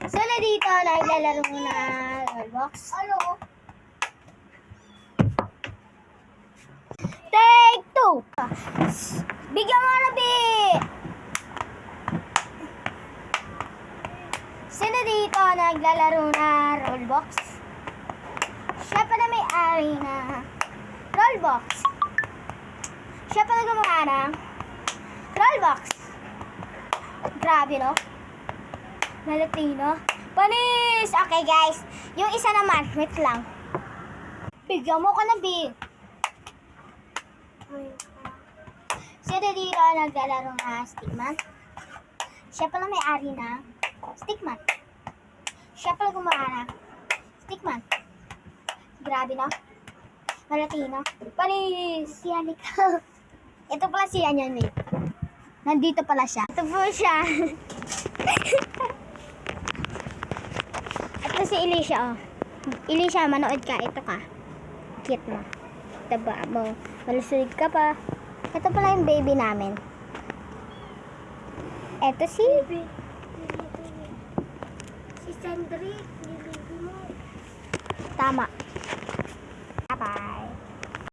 Sino dito naglalaro na Roblox? Ano? Take 2. Bigyan mo na, B. Sino dito naglalaro na Roblox? Siya pala may-ari na Roblox. Siya pala gumawa ng Roblox. Grabe, no? Malatino. Panis! Okay, guys. Yung isa naman, wait lang. Bigyan mo ko na, B. Sino dito naglalaro na Stickman? Siya pala may-ari na Stickman. Siya pala gumawa na Stickman. Grabe, no? Malatino. Panis! Yan ikaw. Ito pala si Anyan, eh. Nandito pala siya. Ito po siya. Ito si Alicia, oh. Alicia, manood ka. Ito ka. Cute mo. Taba mo. Malusog ka pa. Ito pala yung baby namin. Ito si Sandri. Baby mo. Tama.